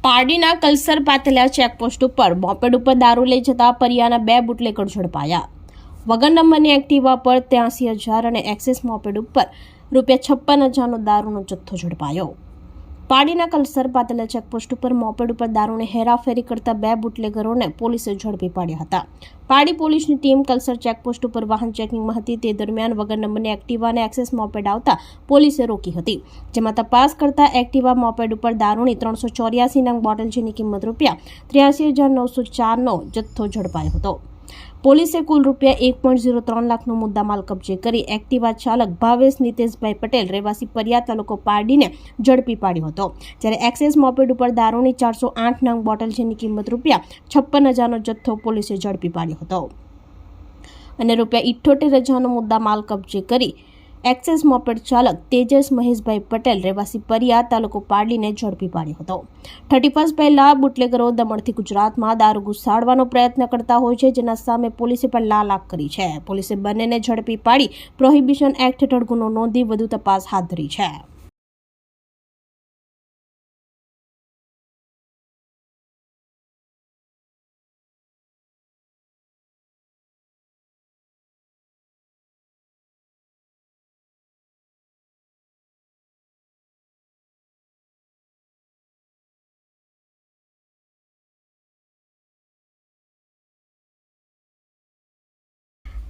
પારડીના Kalsar પાતલિયા checkpost ઉપર moped ઉપર દારૂ લઈ જતા પરિયાના 2 બુટલેગર ઝડપાયા। વગર નંબરની એક્ટિવા પર 83,000 અને એક્સેસ મોપેડ ઉપર ₹56,000નો દારૂનો જથ્થો ઝડપાયો। પારડીના કલસર પાતલિયા ચેકપોસ્ટ ઉપર મોપેડ ઉપર દારૂની હેરાફેરી કરતા 2 બુટલેગરોને પોલીસે ઝડપી પાડ્યા હતા। પારડી પોલીસની ટીમ કલસર ચેકપોસ્ટ ઉપર વાહન ચેકિંગમાં હતી। તે દરમિયાન વગર નંબરની એક્ટિવા અને એક્સેસ મોપેડ આવતા પોલીસે રોકી હતી, જેમાં તપાસ કરતા એક્ટિવા મોપેડ ઉપર દારૂની 384 નંગ બોટલ જેની કિંમત ₹83,904નો જથ્થો ઝડપાયો હતો। પોલીસે કુલ ₹1.03 લાખનો મુદ્દામાલ કબજે કરી એક્ટિવા ચાલક ભાવેશ નીતેશભાઈ પટેલ રહેવાસી પરિયા તાલુકો પારડીને ઝડપી પાડ્યો હતો, જ્યારે એક્સેસ મોપેડ ઉપર દારૂની 408 નંગ બોટલ જેની કિંમત ₹56,000નો જથ્થો પોલીસે ઝડપી પાડ્યો હતો અને ₹78,000નો મુદ્દામાલ કબજે કરી એક્સેસ મોપેડ ચાલક તેજસ મહેશભાઈ પટેલ રહેવાસી પરિયા તાલુકો પારડીને ઝડપી પાડ્યો હતો। 31 પહેલા બુટલેગરો દમણથી ગુજરાતમાં દારૂ ઘુસાડવાનો પ્રયત્ન કરતા હોય છે, જેના સામે પોલીસે પણ લાલાક કરી છે। પોલીસે બંનેને ઝડપી પાડી પ્રોહિબિશન એક્ટ હેઠળ ગુનો નોંધી વધુ તપાસ હાથ ધરી છે।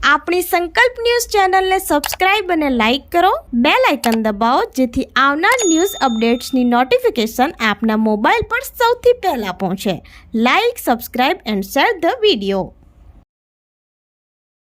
આપણી સંકલ્પ ન્યૂઝ ચેનલને સબસ્ક્રાઇબ અને લાઇક કરો, બેલ આઇકન દબાવો, જેથી આવનાર ન્યૂઝ અપડેટ્સની નોટિફિકેશન આપના મોબાઈલ પર સૌથી પહેલા પહોંચે। Like, subscribe and share the video.